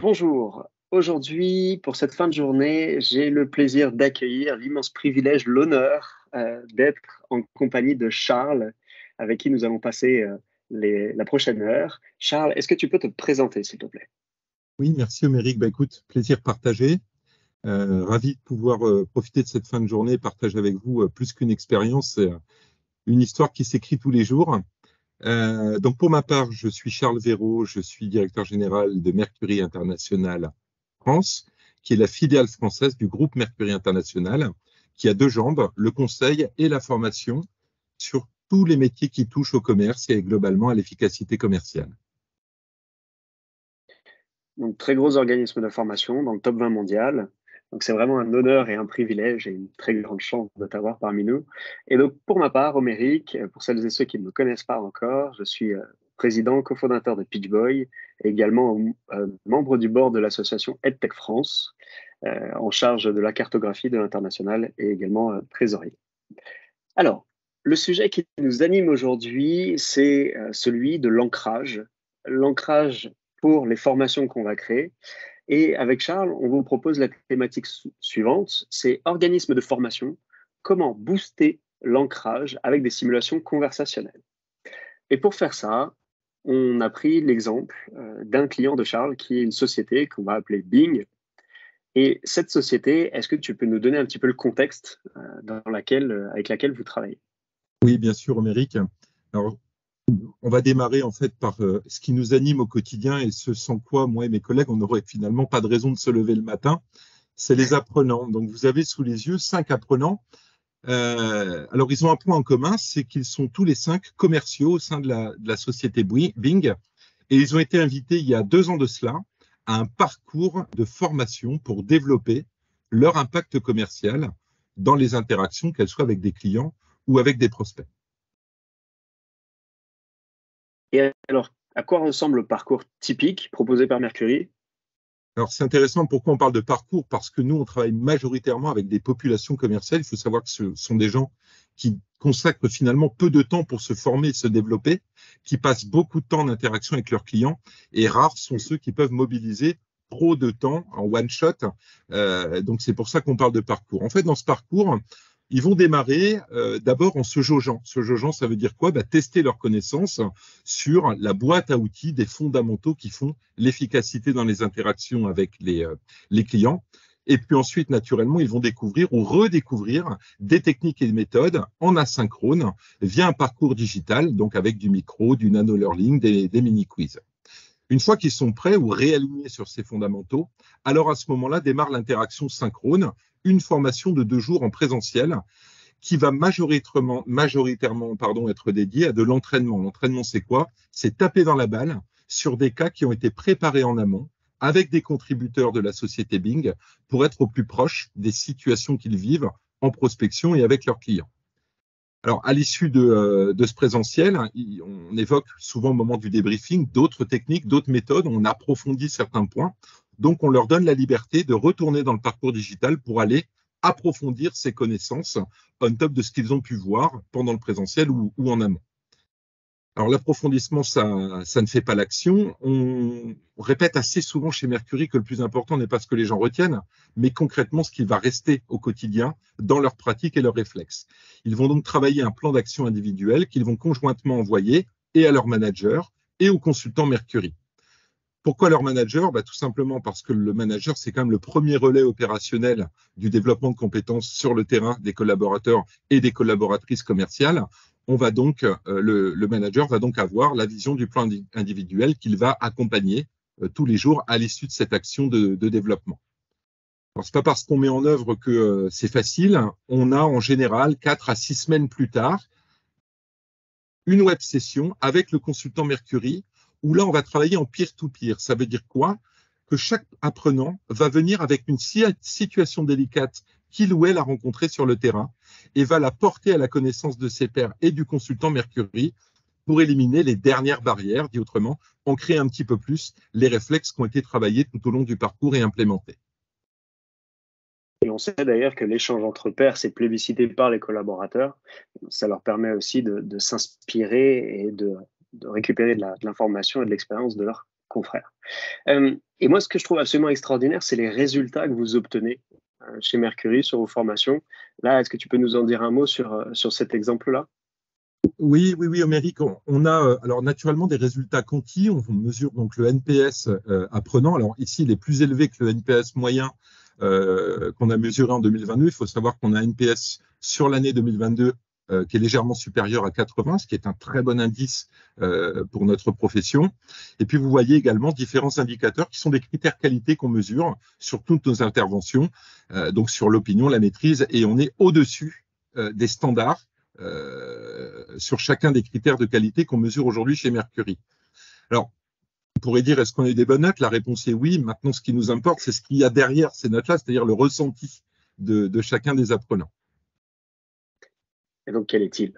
Bonjour. Aujourd'hui, pour cette fin de journée, j'ai le plaisir d'accueillir l'immense privilège, l'honneur d'être en compagnie de Charles, avec qui nous allons passer la prochaine heure. Charles, est-ce que tu peux te présenter, s'il te plaît? Oui, merci Oméric. Écoute, plaisir partagé. Ravi de pouvoir profiter de cette fin de journée et partager avec vous plus qu'une expérience, une histoire qui s'écrit tous les jours. Donc pour ma part, je suis Charles Véraud, je suis directeur général de Mercury International France, qui est la filiale française du groupe Mercury International, qui a deux jambes, le conseil et la formation sur tous les métiers qui touchent au commerce et globalement à l'efficacité commerciale. Donc, très gros organisme de formation dans le top 20 mondial. Donc, c'est vraiment un honneur et un privilège et une très grande chance de t'avoir parmi nous. Et donc, pour ma part, Oméric, pour celles et ceux qui ne me connaissent pas encore, je suis président, cofondateur de Pitchboy et également membre du board de l'association EdTech France, en charge de la cartographie de l'international et également trésorier. Alors, le sujet qui nous anime aujourd'hui, c'est celui de l'ancrage. L'ancrage pour les formations qu'on va créer. Et avec Charles, on vous propose la thématique suivante, c'est organisme de formation, comment booster l'ancrage avec des simulations conversationnelles. Et pour faire ça, on a pris l'exemple d'un client de Charles qui est une société qu'on va appeler Bing. Et cette société, est-ce que tu peux nous donner un petit peu le contexte avec laquelle vous travaillez? Oui, bien sûr, Oméric. Alors, on va démarrer en fait par ce qui nous anime au quotidien et ce sans quoi moi et mes collègues, on n'aurait finalement pas de raison de se lever le matin. C'est les apprenants. Donc, vous avez sous les yeux 5 apprenants. Alors, ils ont un point en commun, c'est qu'ils sont tous les 5 commerciaux au sein de la société Bing. Et ils ont été invités il y a 2 ans de cela à un parcours de formation pour développer leur impact commercial dans les interactions, qu'elles soient avec des clients ou avec des prospects. Et alors, à quoi ressemble le parcours typique proposé par Mercury? Alors, c'est intéressant. Pourquoi on parle de parcours? Parce que nous, on travaille majoritairement avec des populations commerciales. Il faut savoir que ce sont des gens qui consacrent finalement peu de temps pour se former et se développer, qui passent beaucoup de temps en interaction avec leurs clients, et rares sont ceux qui peuvent mobiliser trop de temps en one shot. Donc, c'est pour ça qu'on parle de parcours. En fait, dans ce parcours, ils vont démarrer d'abord en se jaugeant. Se jaugeant, ça veut dire quoi? Tester leurs connaissances sur la boîte à outils des fondamentaux qui font l'efficacité dans les interactions avec les clients. Et puis ensuite, naturellement, ils vont découvrir ou redécouvrir des techniques et des méthodes en asynchrone via un parcours digital, donc avec du micro, du nano-learning, des mini-quiz. Une fois qu'ils sont prêts ou réalignés sur ces fondamentaux, alors à ce moment-là démarre l'interaction synchrone, une formation de 2 jours en présentiel qui va majoritairement être dédiée à de l'entraînement. L'entraînement, c'est quoi? C'est taper dans la balle sur des cas qui ont été préparés en amont avec des contributeurs de la société Bing pour être au plus proche des situations qu'ils vivent en prospection et avec leurs clients. Alors, à l'issue de ce présentiel, on évoque souvent au moment du débriefing d'autres techniques, d'autres méthodes, on approfondit certains points. Donc, on leur donne la liberté de retourner dans le parcours digital pour aller approfondir ces connaissances on top de ce qu'ils ont pu voir pendant le présentiel ou en amont. Alors, l'approfondissement, ça ne fait pas l'action. On répète assez souvent chez Mercury que le plus important n'est pas ce que les gens retiennent, mais concrètement ce qui va rester au quotidien dans leur pratique et leurs réflexes. Ils vont donc travailler un plan d'action individuel qu'ils vont conjointement envoyer et à leur manager et aux consultants Mercury. Pourquoi leur manager? Tout simplement parce que le manager, c'est quand même le premier relais opérationnel du développement de compétences sur le terrain des collaborateurs et des collaboratrices commerciales. Le manager va donc avoir la vision du plan individuel qu'il va accompagner tous les jours à l'issue de cette action de développement. Alors, c'est pas parce qu'on met en œuvre que c'est facile. On a en général 4 à 6 semaines plus tard une web session avec le consultant Mercury où là, on va travailler en peer-to-peer. Ça veut dire quoi? Que chaque apprenant va venir avec une situation délicate qu'il ou elle a rencontrée sur le terrain et va la porter à la connaissance de ses pairs et du consultant Mercury pour éliminer les dernières barrières, dit autrement, ancrer un petit peu plus les réflexes qui ont été travaillés tout au long du parcours et implémentés. Et on sait d'ailleurs que l'échange entre pairs, c'est plébiscité par les collaborateurs. Ça leur permet aussi de s'inspirer et de récupérer de l'information et de l'expérience de leurs confrères. Et moi, ce que je trouve absolument extraordinaire, c'est les résultats que vous obtenez chez Mercury sur vos formations. Là, est-ce que tu peux nous en dire un mot sur cet exemple-là? Oui, oui, oui, Amérique, on a alors naturellement des résultats conquis. On mesure donc le NPS apprenant. Alors ici, il est plus élevé que le NPS moyen qu'on a mesuré en 2022. Il faut savoir qu'on a un NPS sur l'année 2022 qui est légèrement supérieur à 80, ce qui est un très bon indice pour notre profession. Et puis, vous voyez également différents indicateurs qui sont des critères qualité qu'on mesure sur toutes nos interventions, donc sur l'opinion, la maîtrise, et on est au-dessus des standards sur chacun des critères de qualité qu'on mesure aujourd'hui chez Mercury. Alors, on pourrait dire, est-ce qu'on a eu des bonnes notes? La réponse est oui. Maintenant, ce qui nous importe, c'est ce qu'il y a derrière ces notes-là, c'est-à-dire le ressenti de chacun des apprenants. Et donc, quel est-il?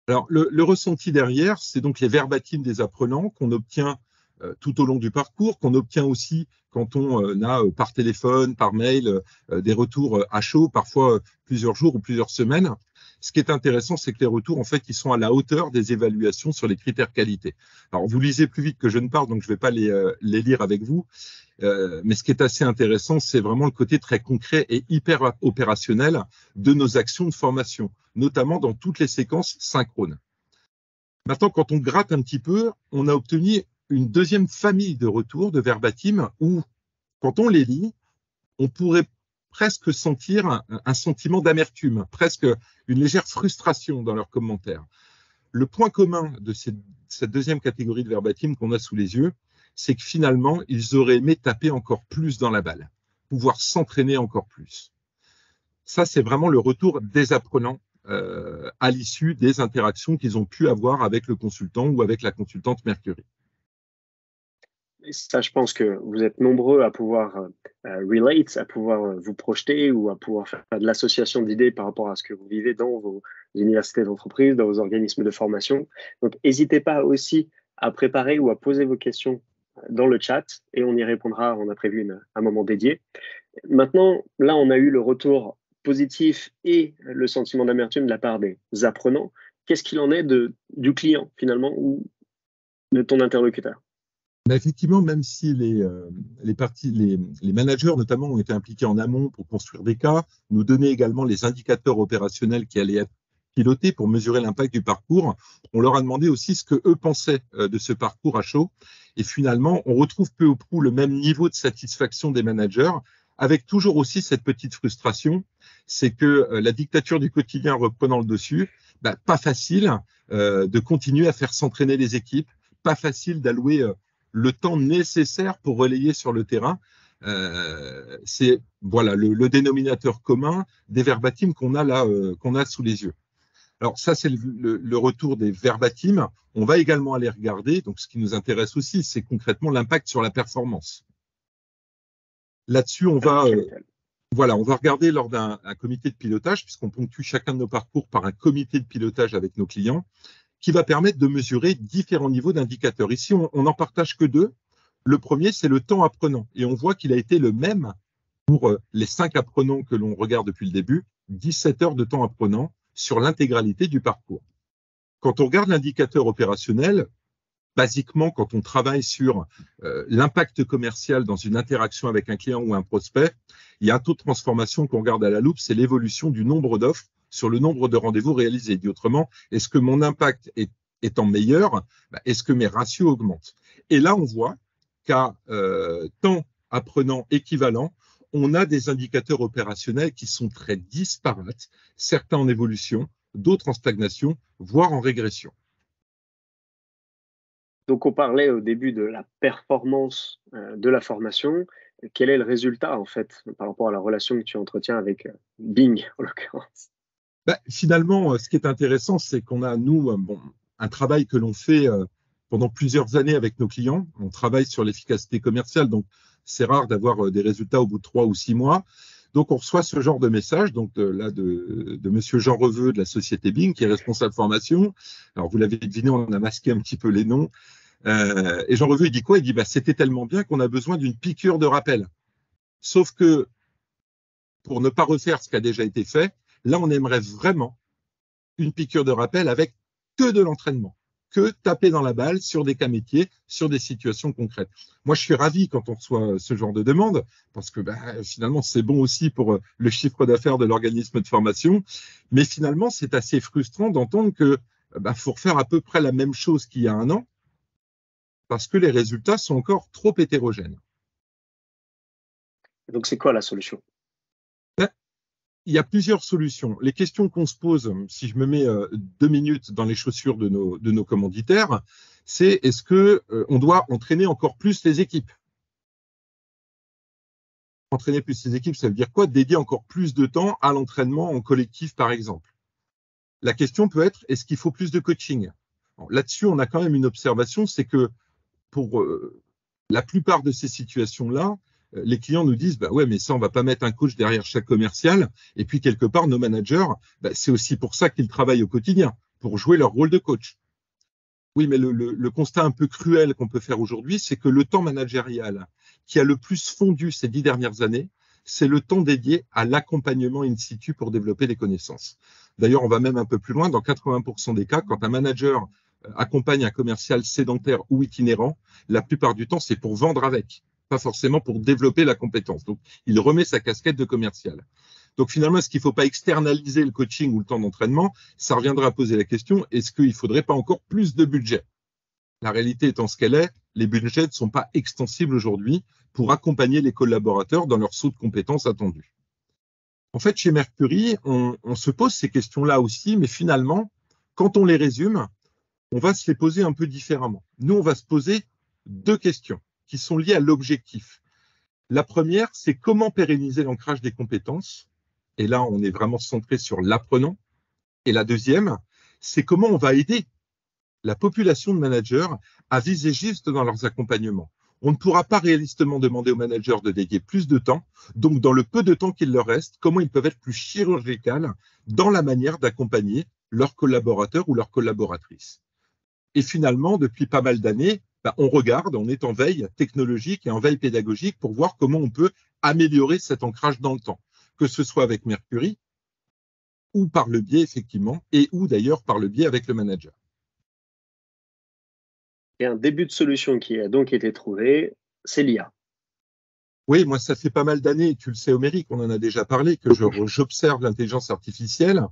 Alors, le ressenti derrière, c'est donc les verbatims des apprenants qu'on obtient tout au long du parcours, qu'on obtient aussi quand on a par téléphone, par mail, des retours à chaud, parfois plusieurs jours ou plusieurs semaines. Ce qui est intéressant, c'est que les retours, en fait, ils sont à la hauteur des évaluations sur les critères qualité. Alors, vous lisez plus vite que je ne parle, donc je ne vais pas les lire avec vous. Mais ce qui est assez intéressant, c'est vraiment le côté très concret et hyper opérationnel de nos actions de formation, notamment dans toutes les séquences synchrones. Maintenant, quand on gratte un petit peu, on a obtenu une deuxième famille de retours de verbatim où, quand on les lit, on pourrait presque sentir un sentiment d'amertume, presque une légère frustration dans leurs commentaires. Le point commun de cette deuxième catégorie de verbatim qu'on a sous les yeux, c'est que finalement, ils auraient aimé taper encore plus dans la balle, pouvoir s'entraîner encore plus. Ça, c'est vraiment le retour des apprenants à l'issue des interactions qu'ils ont pu avoir avec le consultant ou avec la consultante Mercury. Et ça, je pense que vous êtes nombreux à pouvoir relate, à pouvoir vous projeter ou à pouvoir faire de l'association d'idées par rapport à ce que vous vivez dans vos universités d'entreprise, dans vos organismes de formation. Donc, n'hésitez pas aussi à préparer ou à poser vos questions dans le chat et on y répondra. On a prévu un moment dédié. Maintenant, là, on a eu le retour positif et le sentiment d'amertume de la part des apprenants. Qu'est-ce qu'il en est du client finalement ou de ton interlocuteur? Mais effectivement, même si les managers notamment ont été impliqués en amont pour construire des cas, nous donner également les indicateurs opérationnels qui allaient être pilotés pour mesurer l'impact du parcours, on leur a demandé aussi ce que eux pensaient de ce parcours à chaud. Et finalement, on retrouve peu ou prou le même niveau de satisfaction des managers, avec toujours aussi cette petite frustration, c'est que la dictature du quotidien reprenant le dessus, pas facile de continuer à faire s'entraîner les équipes, pas facile d'allouer le temps nécessaire pour relayer sur le terrain. C'est voilà le dénominateur commun des verbatims qu'on a là, qu'on a sous les yeux. Alors ça, c'est le retour des verbatims. On va également aller regarder, donc ce qui nous intéresse aussi, c'est concrètement l'impact sur la performance. Là-dessus, on va regarder lors d'un comité de pilotage, puisqu'on ponctue chacun de nos parcours par un comité de pilotage avec nos clients, qui va permettre de mesurer différents niveaux d'indicateurs. Ici, on n'en partage que deux. Le premier, c'est le temps apprenant. Et on voit qu'il a été le même pour les 5 apprenants que l'on regarde depuis le début, 17 heures de temps apprenant sur l'intégralité du parcours. Quand on regarde l'indicateur opérationnel, basiquement, quand on travaille sur l'impact commercial dans une interaction avec un client ou un prospect, il y a un taux de transformation qu'on regarde à la loupe, c'est l'évolution du nombre d'offres sur le nombre de rendez-vous réalisés. Dit autrement, est-ce que mon impact étant meilleur, est-ce que mes ratios augmentent? Et là, on voit qu'à temps apprenant équivalent, on a des indicateurs opérationnels qui sont très disparates, certains en évolution, d'autres en stagnation, voire en régression. Donc, on parlait au début de la performance de la formation. Quel est le résultat, en fait, par rapport à la relation que tu entretiens avec Bing, en l'occurrence? Finalement, ce qui est intéressant, c'est qu'on a, nous, un travail que l'on fait pendant plusieurs années avec nos clients. On travaille sur l'efficacité commerciale, donc c'est rare d'avoir des résultats au bout de 3 ou 6 mois. Donc, on reçoit ce genre de message, donc de monsieur Jean Reveux de la société Bing, qui est responsable formation. Alors, vous l'avez deviné, on a masqué un petit peu les noms. Et Jean Reveux, il dit quoi? Il dit, c'était tellement bien qu'on a besoin d'une piqûre de rappel. Sauf que, pour ne pas refaire ce qui a déjà été fait, là, on aimerait vraiment une piqûre de rappel avec que de l'entraînement, que taper dans la balle sur des cas métiers, sur des situations concrètes. Moi, je suis ravi quand on reçoit ce genre de demande, parce que finalement, c'est bon aussi pour le chiffre d'affaires de l'organisme de formation. Mais finalement, c'est assez frustrant d'entendre que faut refaire à peu près la même chose qu'il y a un an, parce que les résultats sont encore trop hétérogènes. Donc, c'est quoi la solution? Il y a plusieurs solutions. Les questions qu'on se pose, si je me mets 2 minutes dans les chaussures de nos commanditaires, c'est est-ce que on doit entraîner encore plus les équipes? Entraîner plus les équipes, ça veut dire quoi? Dédier encore plus de temps à l'entraînement en collectif, par exemple. La question peut être, est-ce qu'il faut plus de coaching? Là-dessus, on a quand même une observation, c'est que pour la plupart de ces situations-là, les clients nous disent ouais, mais ça, on va pas mettre un coach derrière chaque commercial. Et puis, quelque part, nos managers, c'est aussi pour ça qu'ils travaillent au quotidien, pour jouer leur rôle de coach. Oui, mais le constat un peu cruel qu'on peut faire aujourd'hui, c'est que le temps managérial qui a le plus fondu ces 10 dernières années, c'est le temps dédié à l'accompagnement in situ pour développer les connaissances. D'ailleurs, on va même un peu plus loin. Dans 80% des cas, quand un manager accompagne un commercial sédentaire ou itinérant, la plupart du temps, c'est pour vendre avec, pas forcément pour développer la compétence. Donc, il remet sa casquette de commercial. Donc, finalement, est-ce qu'il ne faut pas externaliser le coaching ou le temps d'entraînement? Ça reviendra à poser la question, est-ce qu'il ne faudrait pas encore plus de budget? La réalité étant ce qu'elle est, les budgets ne sont pas extensibles aujourd'hui pour accompagner les collaborateurs dans leur saut de compétences attendu. En fait, chez Mercury, on se pose ces questions-là aussi, mais finalement, quand on les résume, on va se les poser un peu différemment. Nous, on va se poser 2 questions qui sont liées à l'objectif. La première, c'est comment pérenniser l'ancrage des compétences. Et là, on est vraiment centré sur l'apprenant. Et la deuxième, c'est comment on va aider la population de managers à viser juste dans leurs accompagnements. On ne pourra pas réalistement demander aux managers de dédier plus de temps. Donc, dans le peu de temps qu'il leur reste, comment ils peuvent être plus chirurgicales dans la manière d'accompagner leurs collaborateurs ou leurs collaboratrices. Et finalement, depuis pas mal d'années, on regarde, on est en veille technologique et en veille pédagogique pour voir comment on peut améliorer cet ancrage dans le temps, que ce soit avec Mercury ou par le biais, effectivement, et ou d'ailleurs par le biais avec le manager. Et un début de solution qui a donc été trouvé, c'est l'IA. Oui, moi, ça fait pas mal d'années, tu le sais, Oméric, on en a déjà parlé, que j'observe l'intelligence artificielle.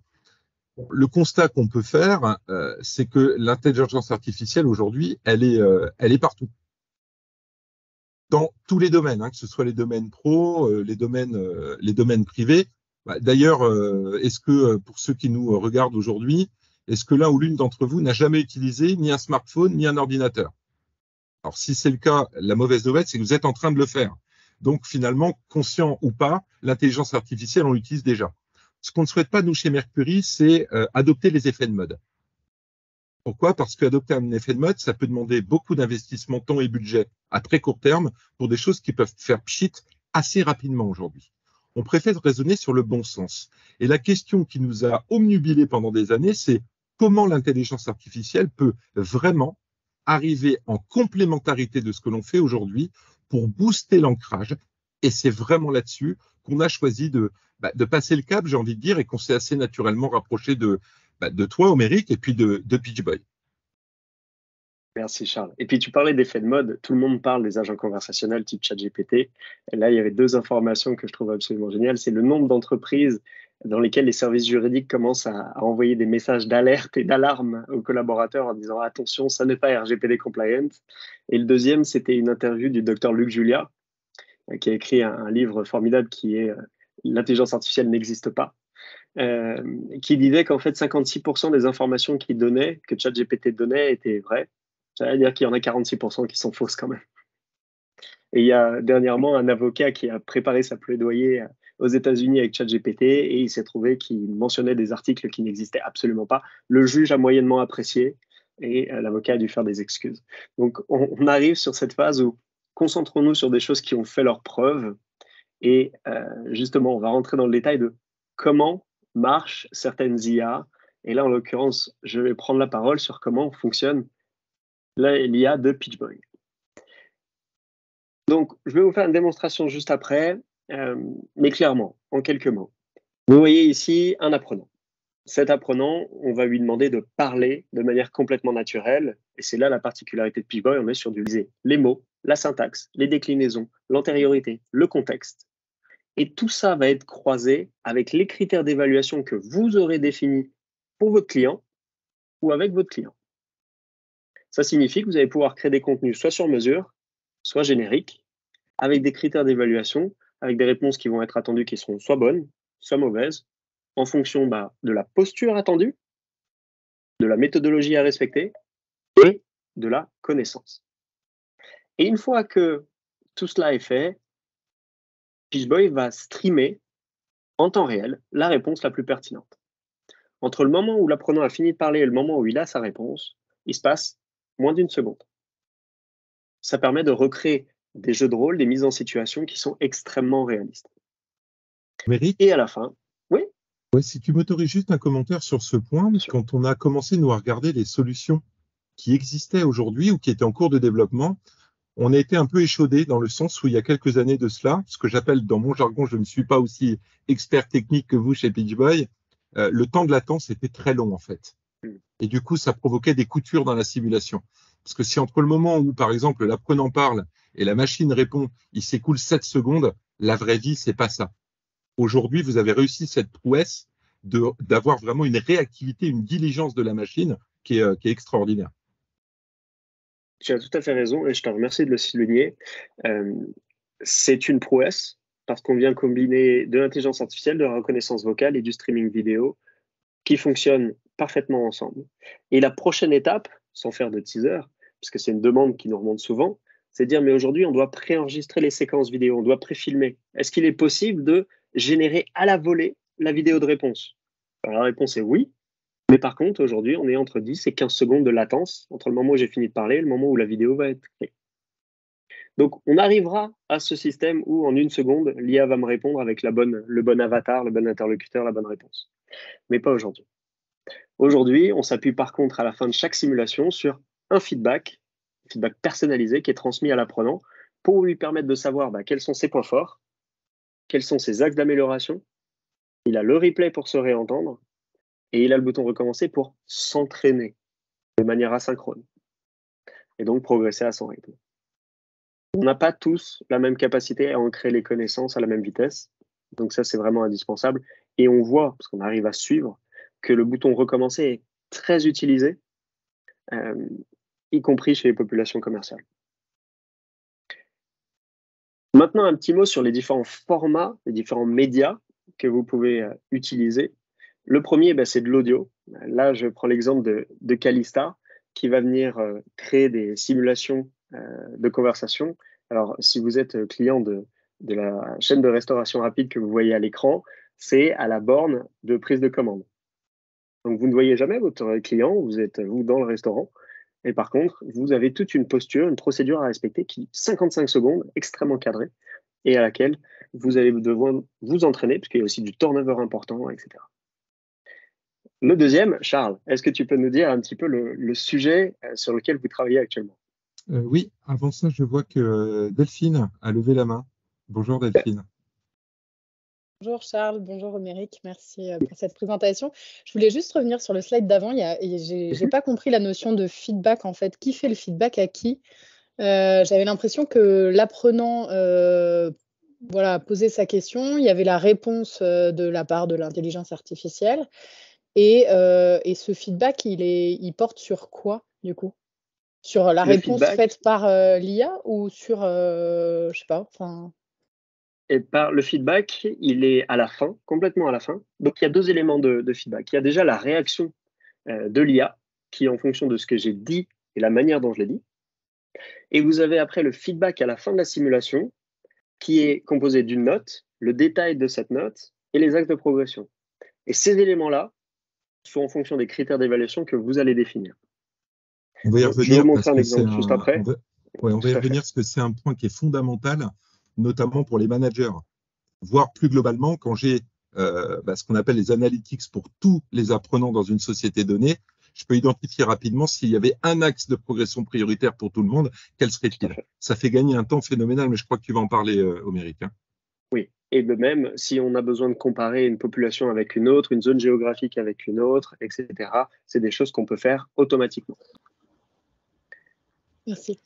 Le constat qu'on peut faire, c'est que l'intelligence artificielle, aujourd'hui, elle est partout. Dans tous les domaines, que ce soit les domaines pro, les domaines privés. D'ailleurs, est-ce que, pour ceux qui nous regardent aujourd'hui, est-ce que l'un ou l'une d'entre vous n'a jamais utilisé ni un smartphone, ni un ordinateur? Alors, si c'est le cas, la mauvaise nouvelle, c'est que vous êtes en train de le faire. Donc, finalement, conscient ou pas, l'intelligence artificielle, on l'utilise déjà. Ce qu'on ne souhaite pas, nous, chez Mercury, c'est adopter les effets de mode. Pourquoi? Parce qu'adopter un effet de mode, ça peut demander beaucoup d'investissement, temps et budget à très court terme pour des choses qui peuvent faire pchit assez rapidement aujourd'hui. On préfère raisonner sur le bon sens. Et la question qui nous a omnubilés pendant des années, c'est comment l'intelligence artificielle peut vraiment arriver en complémentarité de ce que l'on fait aujourd'hui pour booster l'ancrage. Et c'est vraiment là-dessus qu'on a choisi de passer le cap, j'ai envie de dire, et qu'on s'est assez naturellement rapproché de toi, Oméric, et puis de Pitch Boy. Merci Charles. Et puis tu parlais d'effets de mode, tout le monde parle des agents conversationnels type ChatGPT. Et là, il y avait 2 informations que je trouve absolument géniales. C'est le nombre d'entreprises dans lesquelles les services juridiques commencent à envoyer des messages d'alerte et d'alarme aux collaborateurs en disant attention, ça n'est pas RGPD compliant. Et le deuxième, c'était une interview du docteur Luc Julia, qui a écrit un livre formidable qui est L'intelligence artificielle n'existe pas. Qui disait qu'en fait 56% des informations qu'il donnait, que ChatGPT donnait, étaient vraies. Ça veut dire qu'il y en a 46% qui sont fausses quand même. Et il y a dernièrement un avocat qui a préparé sa plaidoyer aux États-Unis avec ChatGPT et il s'est trouvé qu'il mentionnait des articles qui n'existaient absolument pas. Le juge a moyennement apprécié et l'avocat a dû faire des excuses. Donc on arrive sur cette phase où concentrons-nous sur des choses qui ont fait leurs preuves et justement on va rentrer dans le détail de comment marchent certaines IA. Et là en l'occurrence, je vais prendre la parole sur comment fonctionne l'IA de Pitch Boy. Donc, je vais vous faire une démonstration juste après, mais clairement, en quelques mots. Vous voyez ici un apprenant. Cet apprenant, on va lui demander de parler de manière complètement naturelle. Et c'est là la particularité de PeachBoy, on est sur du lisé. Les mots, la syntaxe, les déclinaisons, l'antériorité, le contexte. Et tout ça va être croisé avec les critères d'évaluation que vous aurez définis pour votre client ou avec votre client. Ça signifie que vous allez pouvoir créer des contenus soit sur mesure, soit génériques, avec des critères d'évaluation, avec des réponses qui vont être attendues qui seront soit bonnes, soit mauvaises, en fonction de la posture attendue, de la méthodologie à respecter et de la connaissance. Et une fois que tout cela est fait, PeachBoy va streamer en temps réel la réponse la plus pertinente. Entre le moment où l'apprenant a fini de parler et le moment où il a sa réponse, il se passe moins d'une seconde. Ça permet de recréer des jeux de rôle, des mises en situation qui sont extrêmement réalistes. Méric, Et à la fin, oui. Ouais, si tu m'autorises juste un commentaire sur ce point, quand on a commencé nous à regarder les solutions qui existaient aujourd'hui ou qui étaient en cours de développement, on a été un peu échaudé dans le sens où il y a quelques années de cela, ce que j'appelle dans mon jargon, je ne suis pas aussi expert technique que vous chez PeachBoy, le temps de latence était très long en fait. Et du coup, ça provoquait des coutures dans la simulation. Parce que si entre le moment où, par exemple, l'apprenant parle et la machine répond, il s'écoule 7 secondes, la vraie vie, c'est pas ça. Aujourd'hui, vous avez réussi cette prouesse d'avoir vraiment une réactivité, une diligence de la machine qui est extraordinaire. Tu as tout à fait raison et je te remercie de le souligner. C'est une prouesse parce qu'on vient combiner de l'intelligence artificielle, de la reconnaissance vocale et du streaming vidéo qui fonctionnent parfaitement ensemble. Et la prochaine étape, sans faire de teaser, parce que c'est une demande qui nous remonte souvent, c'est de dire mais aujourd'hui on doit préenregistrer les séquences vidéo, on doit préfilmer. Est-ce qu'il est possible de générer à la volée la vidéo de réponse? Alors, la réponse est oui, mais par contre aujourd'hui on est entre 10 et 15 secondes de latence entre le moment où j'ai fini de parler et le moment où la vidéo va être créée. Donc on arrivera à ce système où en une seconde l'IA va me répondre avec le bon avatar, le bon interlocuteur, la bonne réponse. Mais pas aujourd'hui. Aujourd'hui, on s'appuie par contre à la fin de chaque simulation sur un feedback personnalisé qui est transmis à l'apprenant pour lui permettre de savoir quels sont ses points forts, quels sont ses axes d'amélioration. Il a le replay pour se réentendre et il a le bouton recommencer pour s'entraîner de manière asynchrone et donc progresser à son rythme. On n'a pas tous la même capacité à ancrer les connaissances à la même vitesse, donc ça c'est vraiment indispensable et on voit, parce qu'on arrive à suivre, que le bouton recommencer est très utilisé, y compris chez les populations commerciales. Maintenant, un petit mot sur les différents formats, les différents médias que vous pouvez utiliser. Le premier, c'est de l'audio. Là, je prends l'exemple de Calista, qui va venir créer des simulations de conversation. Alors, si vous êtes client de la chaîne de restauration rapide que vous voyez à l'écran, c'est à la borne de prise de commande. Donc, vous ne voyez jamais votre client, vous êtes vous dans le restaurant. Et par contre, vous avez toute une posture, une procédure à respecter qui 55 secondes, extrêmement cadrée, et à laquelle vous allez devoir vous entraîner, parce qu'il y a aussi du turnover important, etc. Le deuxième, Charles, est-ce que tu peux nous dire un petit peu le sujet sur lequel vous travaillez actuellement? Oui, avant ça, je vois que Delphine a levé la main. Bonjour Delphine. Bonjour Charles, bonjour Méric, merci pour cette présentation. Je voulais juste revenir sur le slide d'avant. J'ai pas compris la notion de feedback en fait. Qui fait le feedback à qui? J'avais l'impression que l'apprenant posait sa question. Il y avait la réponse de la part de l'intelligence artificielle. Et ce feedback, il porte sur quoi du coup? Sur la réponse faite par l'IA ou sur, je sais pas, enfin. Et le feedback, il est à la fin, complètement à la fin. Donc, il y a deux éléments de feedback. Il y a déjà la réaction de l'IA, qui est en fonction de ce que j'ai dit et la manière dont je l'ai dit. Et vous avez après le feedback à la fin de la simulation, qui est composé d'une note, le détail de cette note et les axes de progression. Et ces éléments-là sont en fonction des critères d'évaluation que vous allez définir. On va y revenir. Je vais vous montrer un exemple juste après. On va y revenir parce que c'est un point qui est fondamental, notamment pour les managers, voire plus globalement, quand j'ai ce qu'on appelle les analytics pour tous les apprenants dans une société donnée, je peux identifier rapidement s'il y avait un axe de progression prioritaire pour tout le monde, quel serait-il? Ça fait gagner un temps phénoménal, mais je crois que tu vas en parler, Oméric. Oui, Et de même, si on a besoin de comparer une population avec une autre, une zone géographique avec une autre, etc., c'est des choses qu'on peut faire automatiquement. Merci.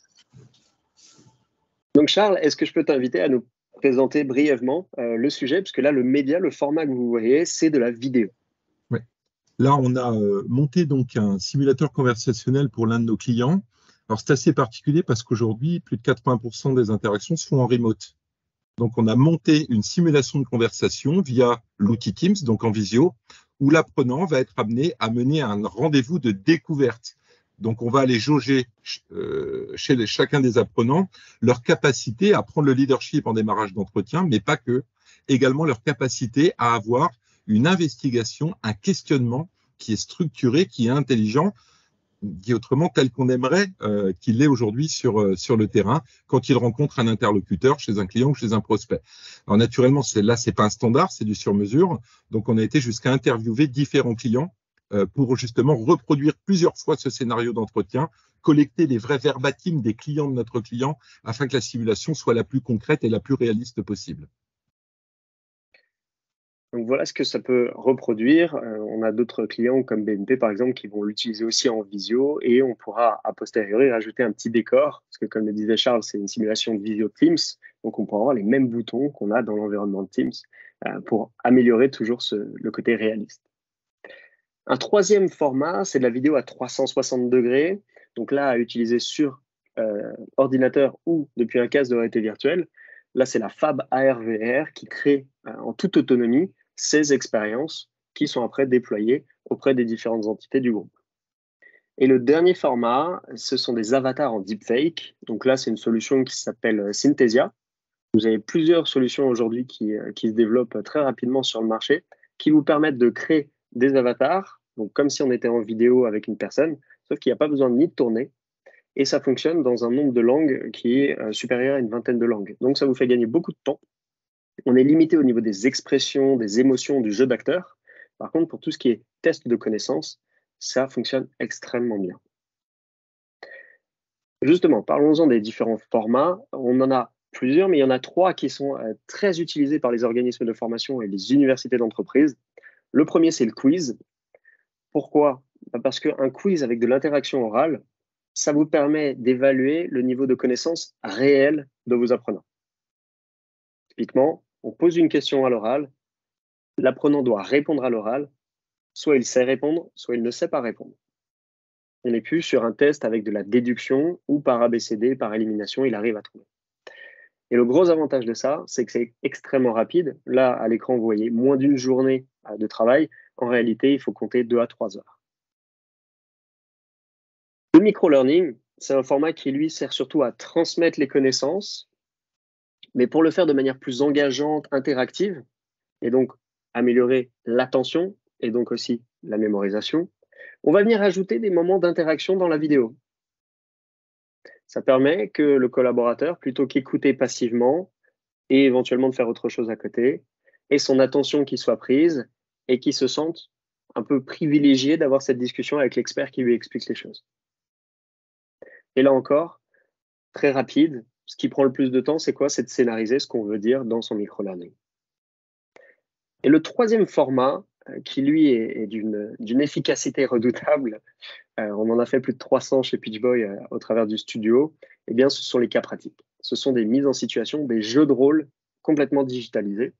Donc Charles, est-ce que je peux t'inviter à nous présenter brièvement le sujet, parce que là, le média, le format que vous voyez, c'est de la vidéo. Ouais. Là, on a monté donc un simulateur conversationnel pour l'un de nos clients. Alors, c'est assez particulier parce qu'aujourd'hui, plus de 80% des interactions se font en remote. Donc, on a monté une simulation de conversation via l'outil Teams, donc en visio, où l'apprenant va être amené à mener un rendez-vous de découverte. Donc, on va aller jauger chez chacun des apprenants leur capacité à prendre le leadership en démarrage d'entretien, mais pas que, également leur capacité à avoir une investigation, un questionnement qui est structuré, qui est intelligent, dit autrement, tel qu'on aimerait qu'il l'est aujourd'hui sur le terrain quand il rencontre un interlocuteur chez un client ou chez un prospect. Alors naturellement, c'est pas un standard, c'est du sur-mesure. Donc on a été jusqu'à interviewer différents clients pour justement reproduire plusieurs fois ce scénario d'entretien, collecter les vrais verbatims des clients de notre client afin que la simulation soit la plus concrète et la plus réaliste possible. Donc voilà ce que ça peut reproduire. On a d'autres clients comme BNP par exemple qui vont l'utiliser aussi en visio et on pourra a posteriori rajouter un petit décor parce que comme le disait Charles, c'est une simulation de visio Teams, donc on pourra avoir les mêmes boutons qu'on a dans l'environnement de Teams pour améliorer toujours le côté réaliste. Un troisième format, c'est de la vidéo à 360 degrés, donc là à utiliser sur ordinateur ou depuis un casque de réalité virtuelle. Là, c'est la Fab AR/VR qui crée en toute autonomie ces expériences qui sont après déployées auprès des différentes entités du groupe. Et le dernier format, ce sont des avatars en deepfake. Donc là, c'est une solution qui s'appelle Synthesia. Vous avez plusieurs solutions aujourd'hui qui se développent très rapidement sur le marché, qui vous permettent de créer des avatars, donc comme si on était en vidéo avec une personne, sauf qu'il n'y a pas besoin ni de tourner, et ça fonctionne dans un nombre de langues qui est supérieur à une vingtaine de langues. Donc ça vous fait gagner beaucoup de temps. On est limité au niveau des expressions, des émotions, du jeu d'acteur. Par contre, pour tout ce qui est test de connaissances, ça fonctionne extrêmement bien. Justement, parlons-en des différents formats. On en a plusieurs, mais il y en a 3 qui sont très utilisés par les organismes de formation et les universités d'entreprise. Le premier, c'est le quiz. Pourquoi ? Parce qu'un quiz avec de l'interaction orale, ça vous permet d'évaluer le niveau de connaissance réel de vos apprenants. Typiquement, on pose une question à l'oral, l'apprenant doit répondre à l'oral, soit il sait répondre, soit il ne sait pas répondre. On n'est plus sur un test avec de la déduction ou par ABCD, par élimination, il arrive à trouver. Et le gros avantage de ça, c'est que c'est extrêmement rapide. Là, à l'écran, vous voyez moins d'une journée de travail. En réalité, il faut compter 2 à 3 heures. Le micro-learning, c'est un format qui, lui, sert surtout à transmettre les connaissances, mais pour le faire de manière plus engageante, interactive, et donc améliorer l'attention et donc aussi la mémorisation, on va venir ajouter des moments d'interaction dans la vidéo. Ça permet que le collaborateur, plutôt qu'écouter passivement et éventuellement de faire autre chose à côté, ait son attention qui soit prise et qui se sente un peu privilégié d'avoir cette discussion avec l'expert qui lui explique les choses. Et là encore, très rapide, ce qui prend le plus de temps, c'est quoi? C'est de scénariser ce qu'on veut dire dans son micro-learning. Et le troisième format, qui lui est d'une efficacité redoutable, on en a fait plus de 300 chez Pitchboy au travers du studio, eh bien, ce sont les cas pratiques. Ce sont des mises en situation, des jeux de rôle complètement digitalisés.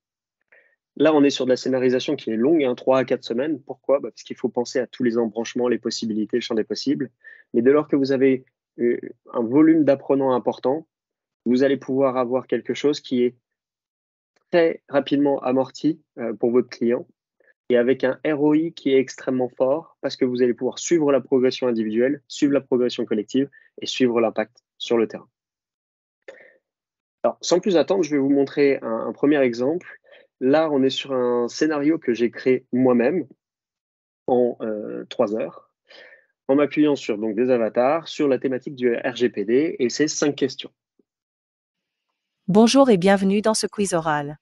Là, on est sur de la scénarisation qui est longue, 3 à 4 semaines. Pourquoi? Parce qu'il faut penser à tous les embranchements, les possibilités, le champ des possibles. Mais dès lors que vous avez un volume d'apprenants important, vous allez pouvoir avoir quelque chose qui est très rapidement amorti pour votre client et avec un ROI qui est extrêmement fort parce que vous allez pouvoir suivre la progression individuelle, suivre la progression collective et suivre l'impact sur le terrain. Alors, sans plus attendre, je vais vous montrer un premier exemple. Là, on est sur un scénario que j'ai créé moi-même en 3 heures, en m'appuyant sur donc, des avatars, sur la thématique du RGPD et c'est 5 questions. Bonjour et bienvenue dans ce quiz oral.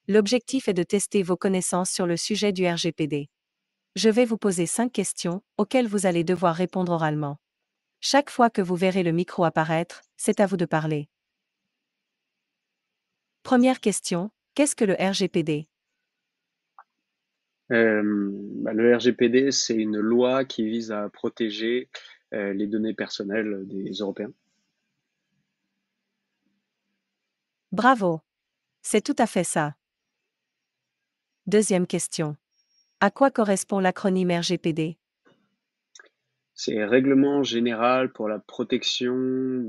L'objectif est de tester vos connaissances sur le sujet du RGPD. Je vais vous poser 5 questions, auxquelles vous allez devoir répondre oralement. Chaque fois que vous verrez le micro apparaître, c'est à vous de parler. Première question, Qu'est-ce que le RGPD? Le RGPD, c'est une loi qui vise à protéger les données personnelles des Européens. Bravo. C'est tout à fait ça. Deuxième question. À quoi correspond l'acronyme RGPD? C'est Règlement général pour la protection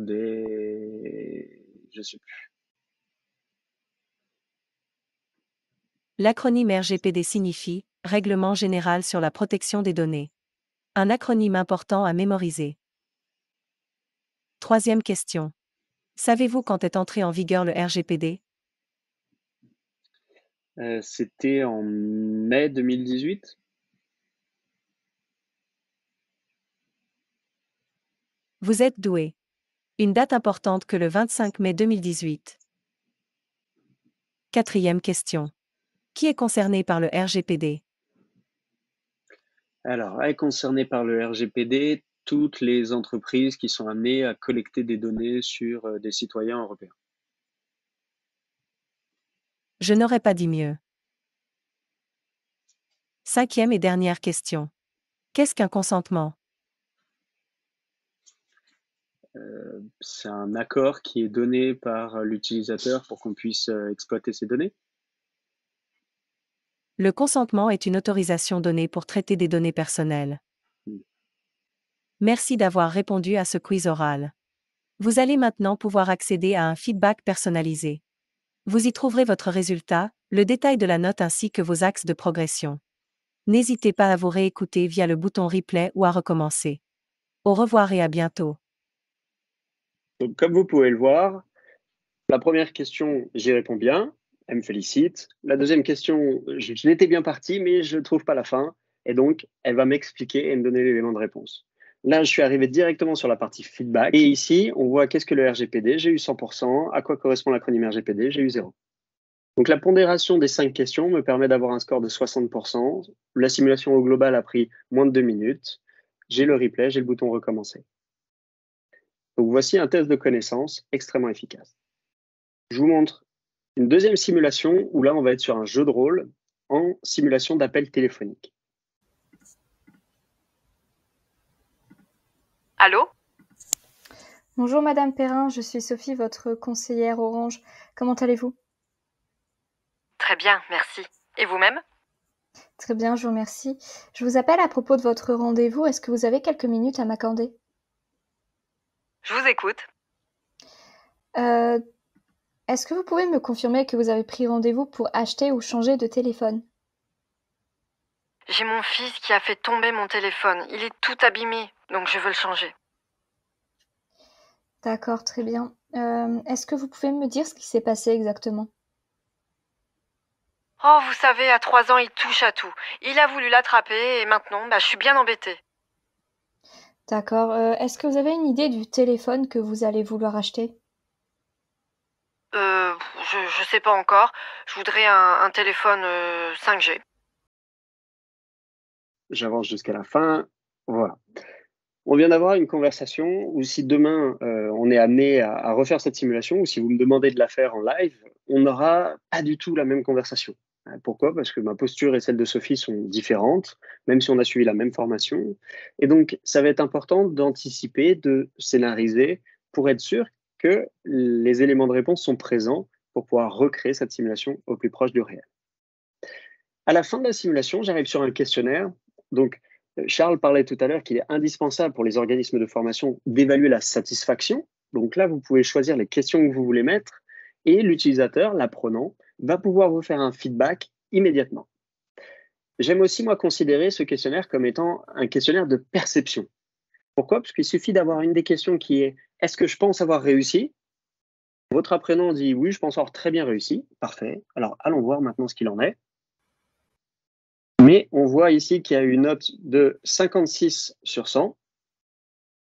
des... Je sais plus. L'acronyme RGPD signifie Règlement général sur la protection des données. Un acronyme important à mémoriser. Troisième question. Savez-vous quand est entré en vigueur le RGPD? C'était en mai 2018. Vous êtes doué. Une date importante que le 25 mai 2018. Quatrième question. Qui est concerné par le RGPD? Alors, est concerné par le RGPD toutes les entreprises qui sont amenées à collecter des données sur des citoyens européens. Je n'aurais pas dit mieux. Cinquième et dernière question. Qu'est-ce qu'un consentement? C'est un accord qui est donné par l'utilisateur pour qu'on puisse exploiter ces données. Le consentement est une autorisation donnée pour traiter des données personnelles. Merci d'avoir répondu à ce quiz oral. Vous allez maintenant pouvoir accéder à un feedback personnalisé. Vous y trouverez votre résultat, le détail de la note ainsi que vos axes de progression. N'hésitez pas à vous réécouter via le bouton replay ou à recommencer. Au revoir et à bientôt. Donc, comme vous pouvez le voir, la première question, j'y réponds bien. Elle me félicite. La deuxième question, je l'étais bien parti, mais je ne trouve pas la fin. Et donc, elle va m'expliquer et me donner l'élément de réponse. Là, je suis arrivé directement sur la partie feedback. Et ici, on voit qu'est-ce que le RGPD. J'ai eu 100%. À quoi correspond l'acronyme RGPD? J'ai eu 0. Donc, la pondération des 5 questions me permet d'avoir un score de 60%. La simulation au global a pris moins de 2 minutes. J'ai le replay, j'ai le bouton recommencer. Donc, voici un test de connaissance extrêmement efficace. Je vous montre une deuxième simulation où là, on va être sur un jeu de rôle en simulation d'appel téléphonique. Allô? Bonjour Madame Perrin, je suis Sophie, votre conseillère Orange. Comment allez-vous? Très bien, merci. Et vous-même? Très bien, je vous remercie. Je vous appelle à propos de votre rendez-vous. Est-ce que vous avez quelques minutes à m'accorder? Je vous écoute. Est-ce que vous pouvez me confirmer que vous avez pris rendez-vous pour acheter ou changer de téléphone? J'ai mon fils qui a fait tomber mon téléphone. Il est tout abîmé, donc je veux le changer. D'accord, très bien. Est-ce que vous pouvez me dire ce qui s'est passé exactement? Oh, vous savez, à 3 ans, il touche à tout. Il a voulu l'attraper et maintenant, je suis bien embêtée. D'accord. Est-ce que vous avez une idée du téléphone que vous allez vouloir acheter? Je sais pas encore. Je voudrais un téléphone 5G. J'avance jusqu'à la fin. Voilà. On vient d'avoir une conversation où si demain on est amené à refaire cette simulation ou si vous me demandez de la faire en live, on n'aura pas du tout la même conversation. Pourquoi? Parce que ma posture et celle de Sophie sont différentes, même si on a suivi la même formation. Et donc, ça va être important d'anticiper, de scénariser pour être sûr que les éléments de réponse sont présents pour pouvoir recréer cette simulation au plus proche du réel. À la fin de la simulation, j'arrive sur un questionnaire. Donc, Charles parlait tout à l'heure qu'il est indispensable pour les organismes de formation d'évaluer la satisfaction. Donc là, vous pouvez choisir les questions que vous voulez mettre et l'utilisateur, l'apprenant, va pouvoir vous faire un feedback immédiatement. J'aime aussi, moi, considérer ce questionnaire comme étant un questionnaire de perception. Pourquoi? Parce qu'il suffit d'avoir une des questions qui est « Est-ce que je pense avoir réussi ?» Votre apprenant dit « Oui, je pense avoir très bien réussi. » Parfait. Alors, allons voir maintenant ce qu'il en est. Mais on voit ici qu'il y a une note de 56 sur 100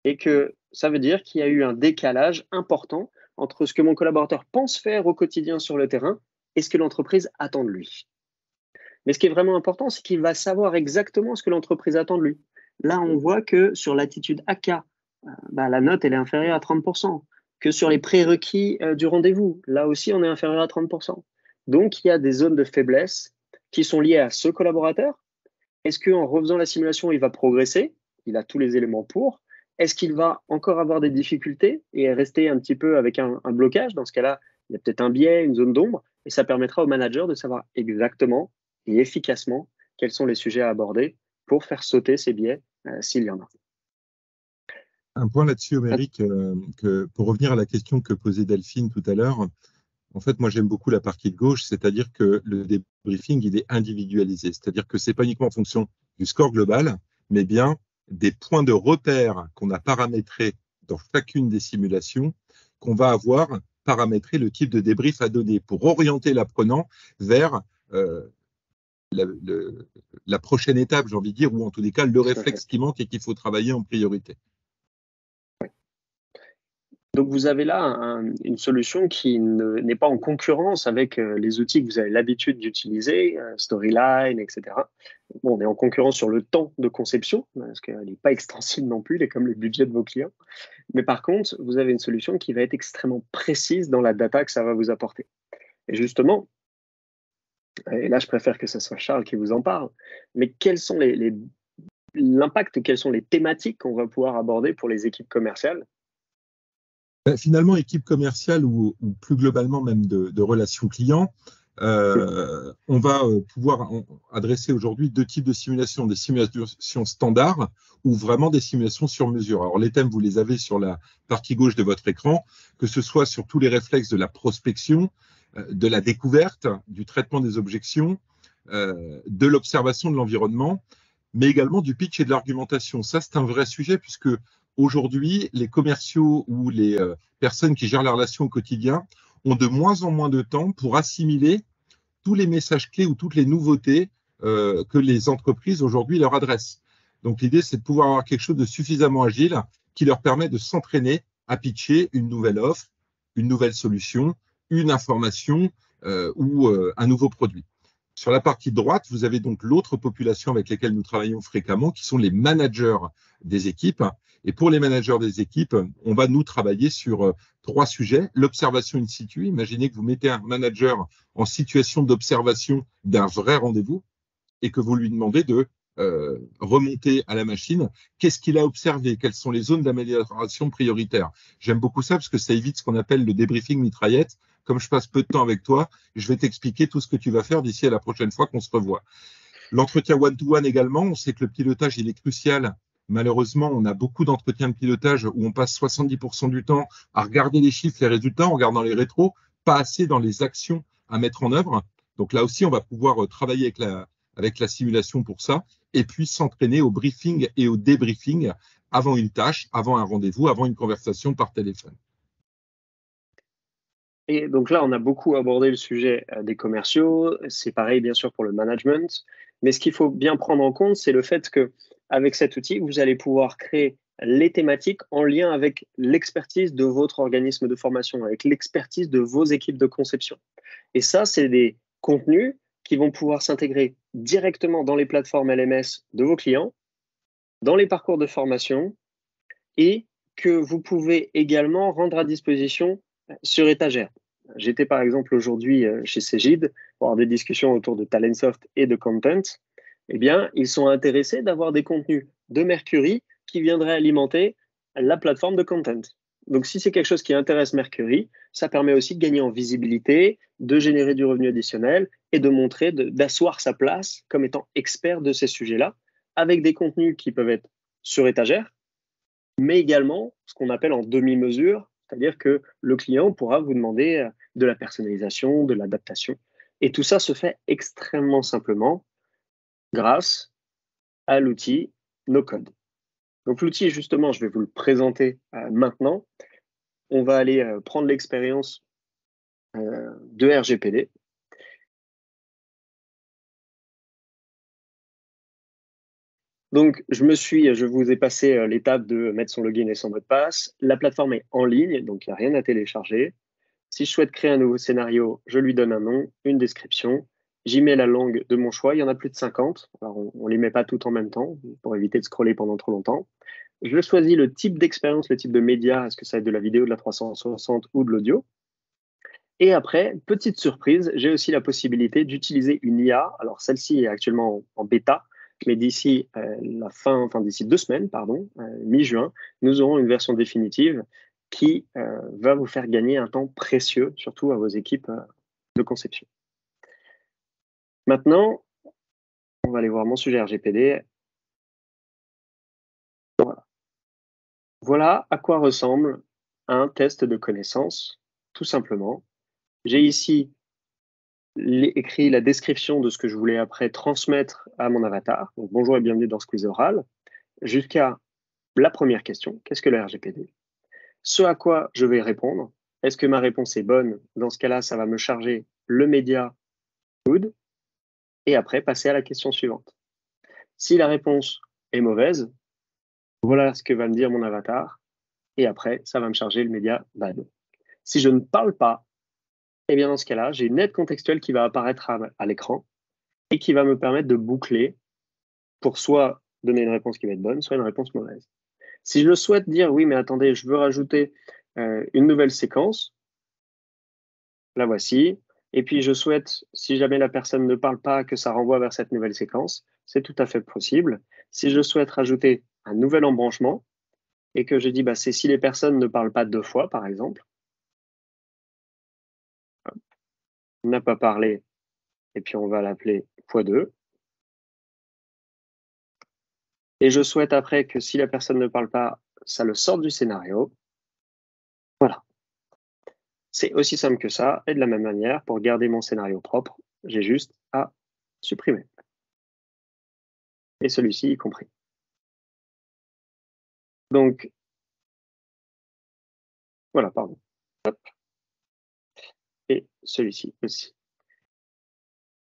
et que ça veut dire qu'il y a eu un décalage important entre ce que mon collaborateur pense faire au quotidien sur le terrain et ce que l'entreprise attend de lui. Mais ce qui est vraiment important, c'est qu'il va savoir exactement ce que l'entreprise attend de lui. Là, on voit que sur l'attitude AK, la note elle est inférieure à 30%. Que sur les prérequis du rendez-vous, là aussi, on est inférieur à 30%. Donc, il y a des zones de faiblesse qui sont liées à ce collaborateur. Est-ce qu'en refaisant la simulation, il va progresser? Il a tous les éléments pour. Est-ce qu'il va encore avoir des difficultés et rester un petit peu avec un blocage? Dans ce cas-là, il y a peut-être un biais, une zone d'ombre, et ça permettra au manager de savoir exactement et efficacement quels sont les sujets à aborder pour faire sauter ces biais s'il y en a. Un point là-dessus, Omeric, que pour revenir à la question que posait Delphine tout à l'heure, en fait, moi, j'aime beaucoup la partie de gauche, c'est-à-dire que le débriefing, il est individualisé. C'est-à-dire que c'est pas uniquement en fonction du score global, mais bien des points de repère qu'on a paramétrés dans chacune des simulations, qu'on va avoir paramétré le type de débrief à donner pour orienter l'apprenant vers la prochaine étape, j'ai envie de dire, ou en tous les cas, le réflexe qui manque et qu'il faut travailler en priorité. Donc, vous avez là une solution qui n'est pas en concurrence avec les outils que vous avez l'habitude d'utiliser, Storyline, etc. Bon, on est en concurrence sur le temps de conception, parce qu'elle n'est pas extensible non plus, elle est comme le budget de vos clients. Mais par contre, vous avez une solution qui va être extrêmement précise dans la data que ça va vous apporter. Et justement, et là, je préfère que ce soit Charles qui vous en parle, mais quels sont l'impact, quelles sont les thématiques qu'on va pouvoir aborder pour les équipes commerciales? Finalement, équipe commerciale ou plus globalement même de relations clients, on va pouvoir adresser aujourd'hui deux types de simulations, des simulations standards ou vraiment des simulations sur mesure. Alors les thèmes, vous les avez sur la partie gauche de votre écran, que ce soit sur tous les réflexes de la prospection, de la découverte, du traitement des objections, de l'observation de l'environnement, mais également du pitch et de l'argumentation. Ça, c'est un vrai sujet puisque aujourd'hui, les commerciaux ou les personnes qui gèrent la relation au quotidien ont de moins en moins de temps pour assimiler tous les messages clés ou toutes les nouveautés que les entreprises aujourd'hui leur adressent. Donc l'idée, c'est de pouvoir avoir quelque chose de suffisamment agile qui leur permet de s'entraîner à pitcher une nouvelle offre, une nouvelle solution, une information ou un nouveau produit. Sur la partie droite, vous avez donc l'autre population avec laquelle nous travaillons fréquemment, qui sont les managers des équipes. Et pour les managers des équipes, on va nous travailler sur trois sujets. L'observation in situ. Imaginez que vous mettez un manager en situation d'observation d'un vrai rendez-vous et que vous lui demandez de remonter à la machine. Qu'est-ce qu'il a observé? Quelles sont les zones d'amélioration prioritaires? J'aime beaucoup ça parce que ça évite ce qu'on appelle le débriefing mitraillette. Comme je passe peu de temps avec toi, je vais t'expliquer tout ce que tu vas faire d'ici à la prochaine fois qu'on se revoit. L'entretien one-to-one également, on sait que le pilotage, il est crucial. Malheureusement, on a beaucoup d'entretiens de pilotage où on passe 70% du temps à regarder les chiffres, les résultats, en regardant les rétros, pas assez dans les actions à mettre en œuvre. Donc là aussi, on va pouvoir travailler avec la simulation pour ça, et puis s'entraîner au briefing et au débriefing avant une tâche, avant un rendez-vous, avant une conversation par téléphone. Et donc là, on a beaucoup abordé le sujet des commerciaux. C'est pareil, bien sûr, pour le management. Mais ce qu'il faut bien prendre en compte, c'est le fait qu'avec cet outil, vous allez pouvoir créer les thématiques en lien avec l'expertise de votre organisme de formation, avec l'expertise de vos équipes de conception. Et ça, c'est des contenus qui vont pouvoir s'intégrer directement dans les plateformes LMS de vos clients, dans les parcours de formation, et que vous pouvez également rendre à disposition sur étagère. J'étais par exemple aujourd'hui chez Cegid pour avoir des discussions autour de Talentsoft et de Content. Eh bien, ils sont intéressés d'avoir des contenus de Mercury qui viendraient alimenter la plateforme de Content. Donc, si c'est quelque chose qui intéresse Mercury, ça permet aussi de gagner en visibilité, de générer du revenu additionnel et de montrer, d'asseoir sa place comme étant expert de ces sujets-là, avec des contenus qui peuvent être sur étagère, mais également ce qu'on appelle en demi-mesure, c'est-à-dire que le client pourra vous demander de la personnalisation, de l'adaptation. Et tout ça se fait extrêmement simplement grâce à l'outil NoCode. Donc l'outil, justement, je vais vous le présenter maintenant. On va aller prendre l'expérience de RGPD. Donc, je vous ai passé l'étape de mettre son login et son mot de passe. La plateforme est en ligne, donc il n'y a rien à télécharger. Si je souhaite créer un nouveau scénario, je lui donne un nom, une description. J'y mets la langue de mon choix. Il y en a plus de 50. Alors, on ne les met pas toutes en même temps pour éviter de scroller pendant trop longtemps. Je choisis le type d'expérience, le type de média. Est-ce que ça va être de la vidéo, de la 360 ou de l'audio? Et après, petite surprise, j'ai aussi la possibilité d'utiliser une IA. Alors celle-ci est actuellement en bêta, mais d'ici d'ici 2 semaines, pardon, mi-juin, nous aurons une version définitive qui va vous faire gagner un temps précieux, surtout à vos équipes de conception. Maintenant, on va aller voir mon sujet RGPD. Voilà à quoi ressemble un test de connaissance, tout simplement. J'ai ici écrit la description de ce que je voulais après transmettre à mon avatar. Donc, bonjour et bienvenue dans ce quiz oral. Jusqu'à la première question, qu'est-ce que le RGPD? Ce à quoi je vais répondre. Est-ce que ma réponse est bonne? Dans ce cas-là, ça va me charger le média good. Et après, passer à la question suivante. Si la réponse est mauvaise, voilà ce que va me dire mon avatar. Et après, ça va me charger le média bad. Si je ne parle pas, eh bien dans ce cas-là, j'ai une aide contextuelle qui va apparaître à l'écran et qui va me permettre de boucler pour soit donner une réponse qui va être bonne, soit une réponse mauvaise. Si je le souhaite dire, oui, mais attendez, je veux rajouter une nouvelle séquence, la voici, et puis je souhaite, si jamais la personne ne parle pas, que ça renvoie vers cette nouvelle séquence, c'est tout à fait possible. Si je souhaite rajouter un nouvel embranchement, et que je dis, c'est si les personnes ne parlent pas 2 fois, par exemple, on n'a pas parlé, et puis on va l'appeler x2. Et je souhaite après que si la personne ne parle pas, ça le sorte du scénario. Voilà. C'est aussi simple que ça. Et de la même manière, pour garder mon scénario propre, j'ai juste à supprimer. Et celui-ci y compris. Donc, voilà, pardon. Hop. Et celui-ci aussi.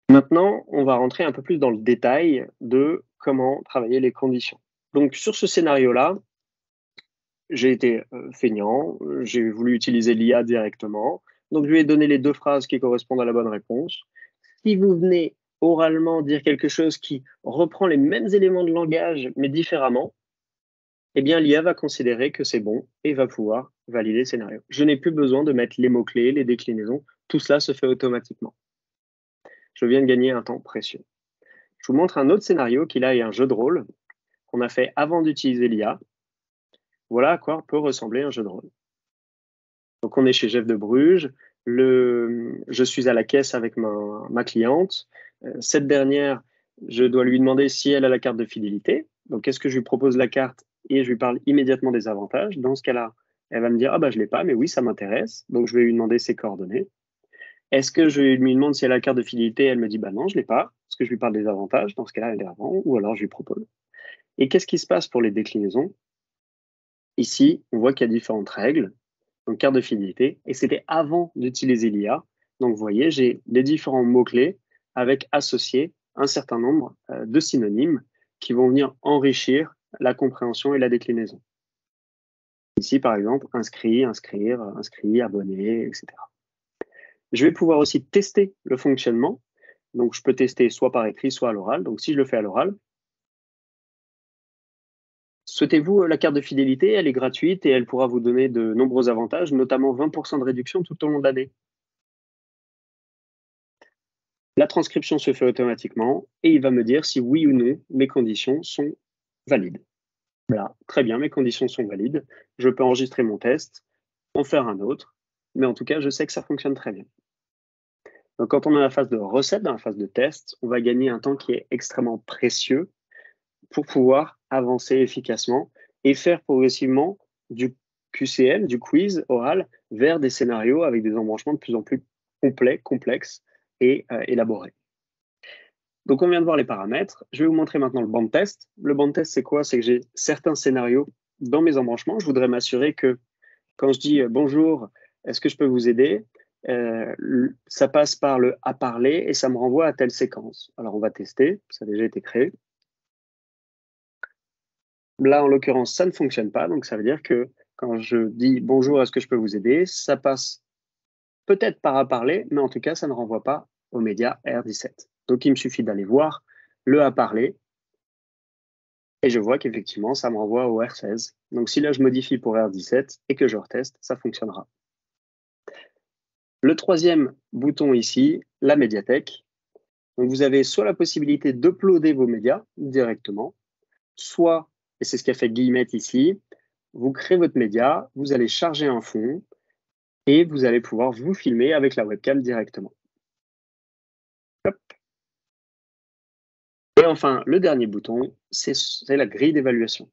Maintenant, on va rentrer un peu plus dans le détail de comment travailler les conditions. Donc, sur ce scénario-là, j'ai été feignant, j'ai voulu utiliser l'IA directement. Donc, je lui ai donné les 2 phrases qui correspondent à la bonne réponse. Si vous venez oralement dire quelque chose qui reprend les mêmes éléments de langage, mais différemment, eh bien, l'IA va considérer que c'est bon et va pouvoir valider le scénario. Je n'ai plus besoin de mettre les mots-clés, les déclinaisons. Tout cela se fait automatiquement. Je viens de gagner un temps précieux. Je vous montre un autre scénario qui, là, est un jeu de rôle qu'on a fait avant d'utiliser l'IA. Voilà à quoi peut ressembler un jeu de rôle. Donc, on est chez Jeff de Bruges. Je suis à la caisse avec ma cliente. Cette dernière, je dois lui demander si elle a la carte de fidélité. Donc, est-ce que je lui propose la carte et je lui parle immédiatement des avantages? Dans ce cas-là, elle va me dire, je ne l'ai pas, mais oui, ça m'intéresse. Donc, je vais lui demander ses coordonnées. Est-ce que je lui demande si elle a la carte de fidélité? Elle me dit, non, je ne l'ai pas. Est-ce que je lui parle des avantages? Dans ce cas-là, elle est avant, ou alors je lui propose. Et qu'est-ce qui se passe pour les déclinaisons? Ici, on voit qu'il y a différentes règles. Donc, carte de fidélité. Et c'était avant d'utiliser l'IA. Donc, vous voyez, j'ai les différents mots-clés avec associés un certain nombre de synonymes qui vont venir enrichir la compréhension et la déclinaison. Ici, par exemple, inscrit, inscrire, inscrit, abonné, etc. Je vais pouvoir aussi tester le fonctionnement. Donc, je peux tester soit par écrit, soit à l'oral. Donc, si je le fais à l'oral, souhaitez-vous la carte de fidélité? Elle est gratuite et elle pourra vous donner de nombreux avantages, notamment 20% de réduction tout au long de l'année. La transcription se fait automatiquement et il va me dire si oui ou non mes conditions sont valides. Voilà, très bien, mes conditions sont valides. Je peux enregistrer mon test, en faire un autre, mais en tout cas, je sais que ça fonctionne très bien. Donc, quand on est dans la phase de recette, dans la phase de test, on va gagner un temps qui est extrêmement précieux pour pouvoir avancer efficacement et faire progressivement du QCM, du quiz oral, vers des scénarios avec des embranchements de plus en plus complexes et élaborés. Donc, on vient de voir les paramètres. Je vais vous montrer maintenant le banc de test. Le banc de test, c'est quoi? C'est que j'ai certains scénarios dans mes embranchements. Je voudrais m'assurer que quand je dis bonjour, est-ce que je peux vous aider? Ça passe par le à parler et ça me renvoie à telle séquence. Alors, on va tester. Ça a déjà été créé. Là, en l'occurrence, ça ne fonctionne pas. Donc, ça veut dire que quand je dis bonjour, est-ce que je peux vous aider? Ça passe peut-être par à parler, mais en tout cas, ça ne renvoie pas au média R17. Donc, il me suffit d'aller voir le à parler et je vois qu'effectivement, ça me renvoie au R16. Donc, si là, je modifie pour R17 et que je reteste, ça fonctionnera. Le troisième bouton ici, la médiathèque. Donc, vous avez soit la possibilité d'uploader vos médias directement, soit, et c'est ce qu'a fait Guillemette ici, vous créez votre média, vous allez charger un fond et vous allez pouvoir vous filmer avec la webcam directement. Hop. Et enfin, le dernier bouton, c'est la grille d'évaluation.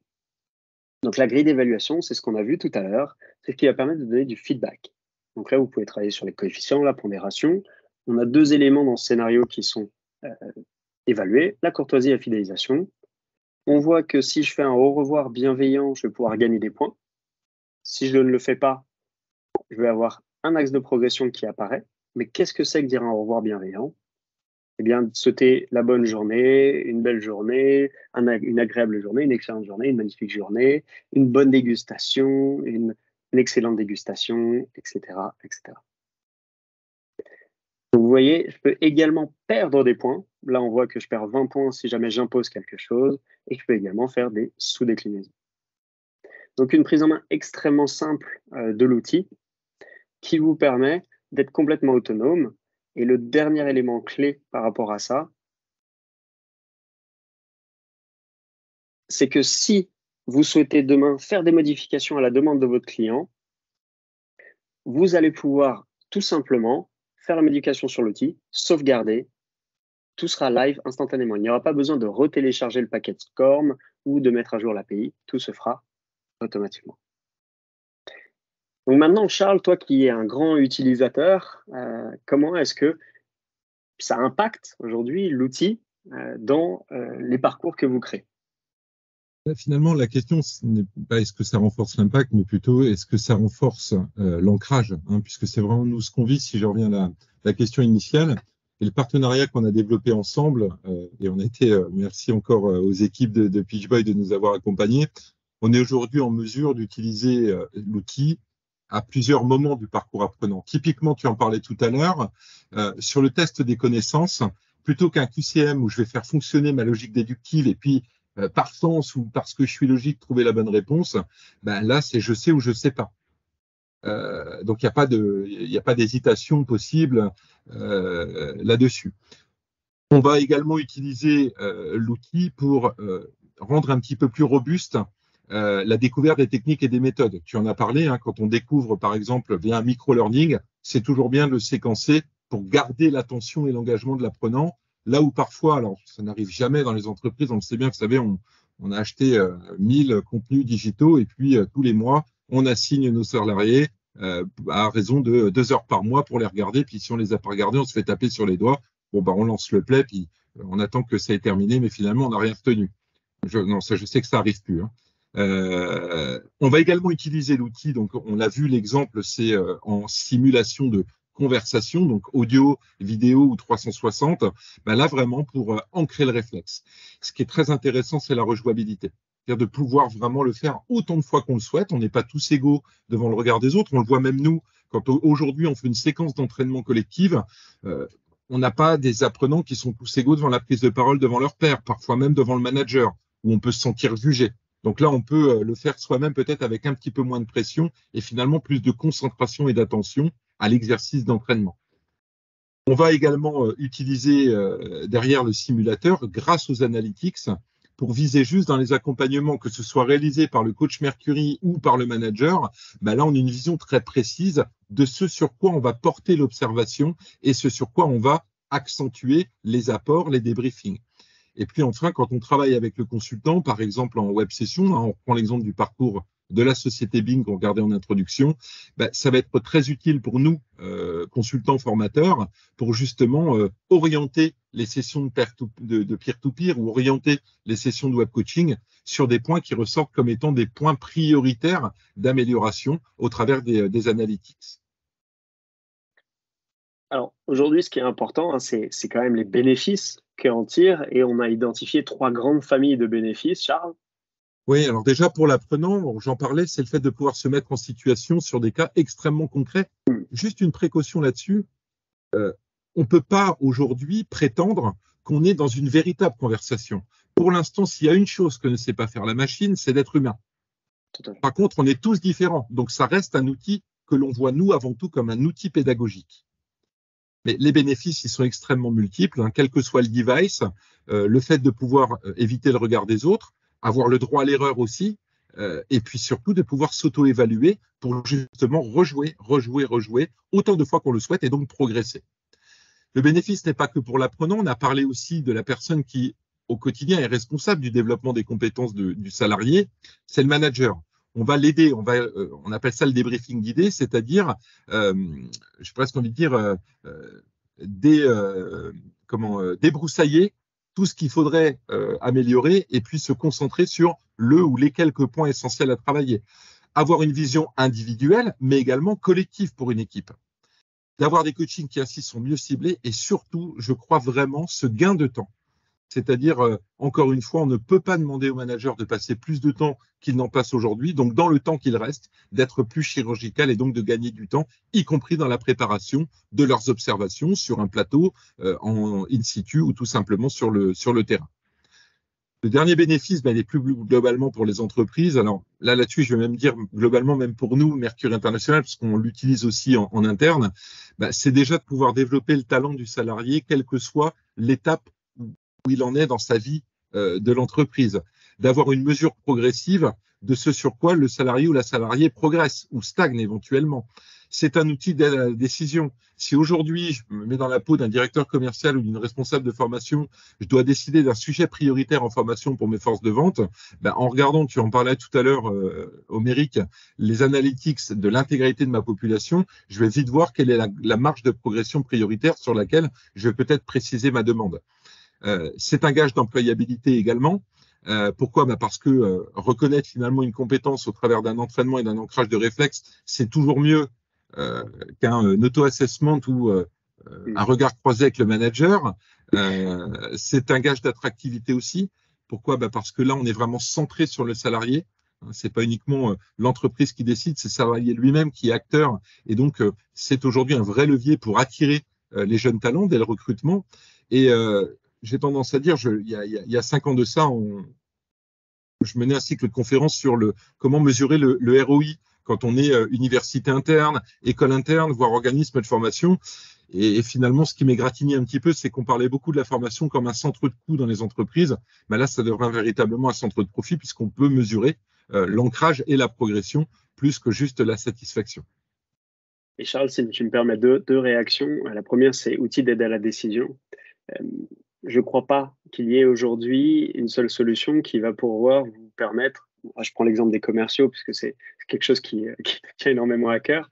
Donc, la grille d'évaluation, c'est ce qu'on a vu tout à l'heure, c'est ce qui va permettre de donner du feedback. Donc là, vous pouvez travailler sur les coefficients, la pondération. On a 2 éléments dans ce scénario qui sont évalués, la courtoisie et la fidélisation. On voit que si je fais un au revoir bienveillant, je vais pouvoir gagner des points. Si je ne le fais pas, je vais avoir un axe de progression qui apparaît. Mais qu'est-ce que c'est que dire un au revoir bienveillant? Eh bien, souhaiter la bonne journée, une belle journée, une agréable journée, une excellente journée, une magnifique journée, une bonne dégustation, une excellente dégustation, etc., etc. Donc, vous voyez, je peux également perdre des points. Là, on voit que je perds 20 points si jamais j'impose quelque chose et je peux également faire des sous-déclinaisons. Donc, une prise en main extrêmement simple de l'outil qui vous permet d'être complètement autonome. Et le dernier élément clé par rapport à ça, c'est que si vous souhaitez demain faire des modifications à la demande de votre client, vous allez pouvoir tout simplement faire la modification sur l'outil, sauvegarder, tout sera live instantanément. Il n'y aura pas besoin de retélécharger le paquet de SCORM ou de mettre à jour l'API, tout se fera automatiquement. Donc maintenant, Charles, toi qui es un grand utilisateur, comment est-ce que ça impacte aujourd'hui l'outil dans les parcours que vous créez? Finalement, la question, ce n'est pas est-ce que ça renforce l'impact, mais plutôt est-ce que ça renforce l'ancrage, puisque c'est vraiment nous ce qu'on vit, si je reviens à la question initiale. Et le partenariat qu'on a développé ensemble, et on a été, merci encore aux équipes de PitchBoy de nous avoir accompagnés, on est aujourd'hui en mesure d'utiliser l'outil à plusieurs moments du parcours apprenant. Typiquement, tu en parlais tout à l'heure, sur le test des connaissances, plutôt qu'un QCM où je vais faire fonctionner ma logique déductive et puis par sens ou parce que je suis logique trouver la bonne réponse, ben là c'est je sais ou je sais pas. Donc il n'y a pas d'hésitation possible là-dessus. On va également utiliser l'outil pour rendre un petit peu plus robuste la découverte des techniques et des méthodes. Tu en as parlé, quand on découvre par exemple via un micro-learning, c'est toujours bien de le séquencer pour garder l'attention et l'engagement de l'apprenant. Là où parfois, alors ça n'arrive jamais dans les entreprises, on le sait bien, vous savez, on a acheté 1000 contenus digitaux et puis tous les mois, on assigne nos salariés à raison de 2 heures par mois pour les regarder. Puis si on les a pas regardés, on se fait taper sur les doigts. Bon, on lance le play, puis on attend que ça ait terminé, mais finalement, on n'a rien retenu. Non, ça, je sais que ça arrive plus. On va également utiliser l'outil, donc on l'a vu, l'exemple, c'est en simulation de conversation, donc audio, vidéo ou 360, là vraiment pour ancrer le réflexe. Ce qui est très intéressant, c'est la rejouabilité. C'est-à-dire de pouvoir vraiment le faire autant de fois qu'on le souhaite. On n'est pas tous égaux devant le regard des autres. On le voit même nous, quand aujourd'hui on fait une séquence d'entraînement collective, on n'a pas des apprenants qui sont tous égaux devant la prise de parole devant leur père, parfois même devant le manager, où on peut se sentir jugé. Donc là, on peut le faire soi-même peut-être avec un petit peu moins de pression et finalement plus de concentration et d'attention à l'exercice d'entraînement. On va également utiliser derrière le simulateur, grâce aux analytics, pour viser juste dans les accompagnements, que ce soit réalisé par le coach Mercury ou par le manager, là, on a une vision très précise de ce sur quoi on va porter l'observation et ce sur quoi on va accentuer les apports, les débriefings. Et puis enfin, quand on travaille avec le consultant, par exemple en web session, on prend l'exemple du parcours de la société Bing qu'on regardait en introduction, ça va être très utile pour nous, consultants formateurs, pour justement orienter les sessions de peer-to-peer ou orienter les sessions de web coaching sur des points qui ressortent comme étant des points prioritaires d'amélioration au travers des analytics. Alors aujourd'hui, ce qui est important, c'est quand même les bénéfices qu'on tire, et on a identifié 3 grandes familles de bénéfices, Charles. Oui, alors déjà pour l'apprenant, j'en parlais, c'est le fait de pouvoir se mettre en situation sur des cas extrêmement concrets. Juste une précaution là-dessus, on ne peut pas aujourd'hui prétendre qu'on est dans une véritable conversation. Pour l'instant, s'il y a une chose que ne sait pas faire la machine, c'est d'être humain. Par contre, on est tous différents, donc ça reste un outil que l'on voit, nous, avant tout, comme un outil pédagogique. Mais les bénéfices, ils sont extrêmement multiples, quel que soit le device, le fait de pouvoir éviter le regard des autres, avoir le droit à l'erreur aussi, et puis surtout de pouvoir s'auto-évaluer pour justement rejouer autant de fois qu'on le souhaite et donc progresser. Le bénéfice n'est pas que pour l'apprenant, on a parlé aussi de la personne qui, au quotidien, est responsable du développement des compétences du salarié, c'est le manager. On va l'aider, on appelle ça le débriefing guidé, c'est-à-dire, j'ai presque envie de dire, débroussailler tout ce qu'il faudrait améliorer et puis se concentrer sur le ou les quelques points essentiels à travailler. Avoir une vision individuelle, mais également collective pour une équipe. D'avoir des coachings qui ainsi sont mieux ciblés et surtout, je crois vraiment, ce gain de temps. C'est-à-dire, encore une fois, on ne peut pas demander au manager de passer plus de temps qu'il n'en passe aujourd'hui, donc dans le temps qu'il reste, d'être plus chirurgical et donc de gagner du temps, y compris dans la préparation de leurs observations sur un plateau, en in situ ou tout simplement sur le terrain. Le dernier bénéfice, il est plus globalement pour les entreprises. Alors là-dessus, je vais même dire globalement, même pour nous, Mercure International, parce qu'on l'utilise aussi en interne, c'est déjà de pouvoir développer le talent du salarié, quelle que soit l'étape où il en est dans sa vie de l'entreprise, d'avoir une mesure progressive de ce sur quoi le salarié ou la salariée progresse ou stagne éventuellement. C'est un outil d'aide à la décision. Si aujourd'hui, je me mets dans la peau d'un directeur commercial ou d'une responsable de formation, je dois décider d'un sujet prioritaire en formation pour mes forces de vente, en regardant, tu en parlais tout à l'heure, Oméric, les analytics de l'intégralité de ma population, je vais vite voir quelle est la marge de progression prioritaire sur laquelle je vais peut-être préciser ma demande. C'est un gage d'employabilité également. Pourquoi ? Parce que reconnaître finalement une compétence au travers d'un entraînement et d'un ancrage de réflexe, c'est toujours mieux qu'un auto-assessment ou un regard croisé avec le manager. C'est un gage d'attractivité aussi. Pourquoi ? Parce que là, on est vraiment centré sur le salarié. C'est pas uniquement l'entreprise qui décide, c'est le salarié lui-même qui est acteur. Et donc, c'est aujourd'hui un vrai levier pour attirer les jeunes talents dès le recrutement. Et j'ai tendance à dire, il y a 5 ans de ça, je menais un cycle de conférences sur comment mesurer le ROI quand on est université interne, école interne, voire organisme de formation. Et finalement, ce qui m'égratignait un petit peu, c'est qu'on parlait beaucoup de la formation comme un centre de coût dans les entreprises. Là, ça devient véritablement un centre de profit puisqu'on peut mesurer l'ancrage et la progression plus que juste la satisfaction. Et Charles, si tu me permets deux réactions. La première, c'est outil d'aide à la décision. Je ne crois pas qu'il y ait aujourd'hui une seule solution qui va pouvoir vous permettre, je prends l'exemple des commerciaux puisque c'est quelque chose qui tient énormément à cœur,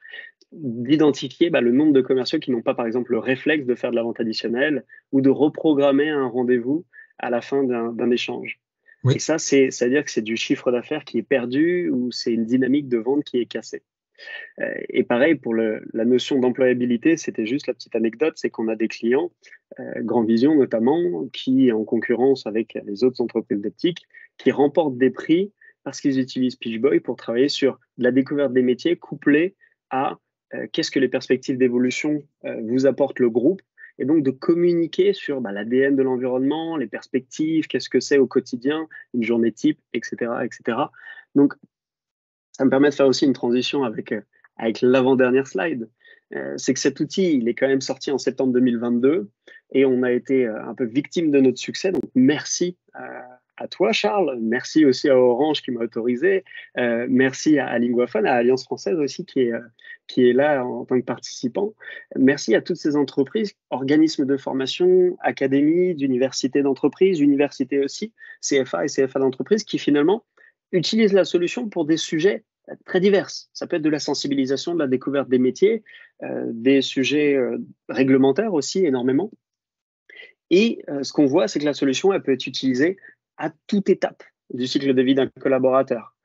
d'identifier le nombre de commerciaux qui n'ont pas par exemple le réflexe de faire de la vente additionnelle ou de reprogrammer un rendez-vous à la fin d'un échange. Oui. Et ça, c'est-à-dire que c'est du chiffre d'affaires qui est perdu ou c'est une dynamique de vente qui est cassée. Et pareil, pour la notion d'employabilité, c'était juste la petite anecdote, c'est qu'on a des clients, Grand Vision notamment, qui, en concurrence avec les autres entreprises d'optique, qui remportent des prix parce qu'ils utilisent PitchBoy pour travailler sur la découverte des métiers couplée à qu'est-ce que les perspectives d'évolution vous apporte le groupe, et donc de communiquer sur l'ADN de l'environnement, les perspectives, qu'est-ce que c'est au quotidien, une journée type, etc. etc. Donc, ça me permet de faire aussi une transition avec l'avant-dernière slide. C'est que cet outil, il est quand même sorti en septembre 2022 et on a été un peu victime de notre succès. Donc, merci à toi, Charles. Merci aussi à Orange qui m'a autorisé. Merci à Linguaphone, à Alliance Française aussi qui est là en tant que participant. Merci à toutes ces entreprises, organismes de formation, académies, d'universités d'entreprise, universités aussi, CFA et CFA d'entreprise qui finalement utilisent la solution pour des sujets très divers. Ça peut être de la sensibilisation, de la découverte des métiers, des sujets réglementaires aussi énormément. Et ce qu'on voit, c'est que la solution, elle peut être utilisée à toute étape du cycle de vie d'un collaborateur.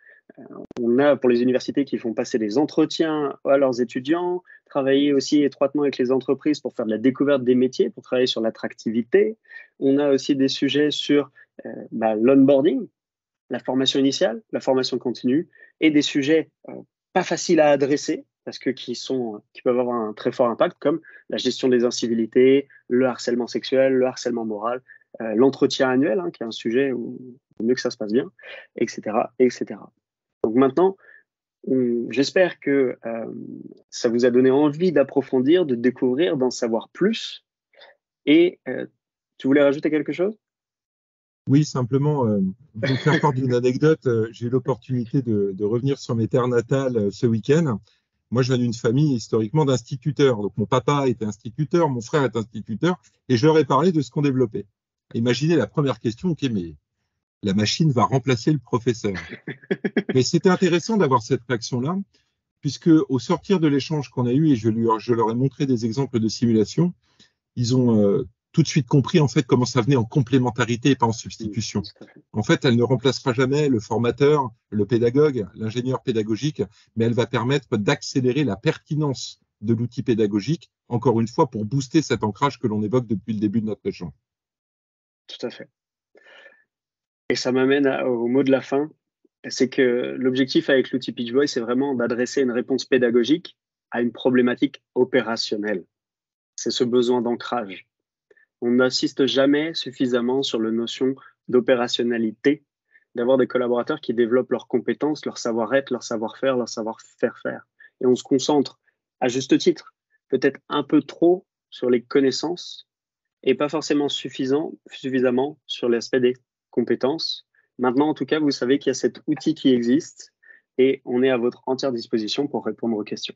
On a pour les universités qui font passer des entretiens à leurs étudiants, travailler aussi étroitement avec les entreprises pour faire de la découverte des métiers, pour travailler sur l'attractivité. On a aussi des sujets sur l'onboarding, la formation initiale, la formation continue, et des sujets pas faciles à adresser, parce que qui peuvent avoir un très fort impact, comme la gestion des incivilités, le harcèlement sexuel, le harcèlement moral, l'entretien annuel, qui est un sujet où il vaut mieux que ça se passe bien, etc., etc. Donc maintenant, J'espère que ça vous a donné envie d'approfondir, de découvrir, d'en savoir plus. Et tu voulais rajouter quelque chose? Oui, simplement, vous faire part d'une anecdote. J'ai eu l'opportunité de revenir sur mes terres natales ce week-end. Moi, je viens d'une famille historiquement d'instituteurs. Donc, mon papa était instituteur, mon frère est instituteur, et je leur ai parlé de ce qu'on développait. Imaginez la première question, ok, mais la machine va remplacer le professeur. Mais c'était intéressant d'avoir cette réaction-là, puisque au sortir de l'échange qu'on a eu, et je leur ai montré des exemples de simulation, ils ont tout de suite compris en fait comment ça venait en complémentarité et pas en substitution. En fait, elle ne remplacera jamais le formateur, le pédagogue, l'ingénieur pédagogique, mais elle va permettre d'accélérer la pertinence de l'outil pédagogique, encore une fois, pour booster cet ancrage que l'on évoque depuis le début de notre échange. Tout à fait. Et ça m'amène au mot de la fin, c'est que l'objectif avec l'outil PitchBoy, c'est vraiment d'adresser une réponse pédagogique à une problématique opérationnelle. C'est ce besoin d'ancrage. On n'assiste jamais suffisamment sur la notion d'opérationnalité, d'avoir des collaborateurs qui développent leurs compétences, leur savoir-être, leur savoir-faire, leur savoir-faire. Et on se concentre, à juste titre, peut-être un peu trop sur les connaissances et pas forcément suffisamment sur l'aspect des compétences. Maintenant, en tout cas, vous savez qu'il y a cet outil qui existe et on est à votre entière disposition pour répondre aux questions.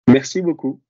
Merci beaucoup.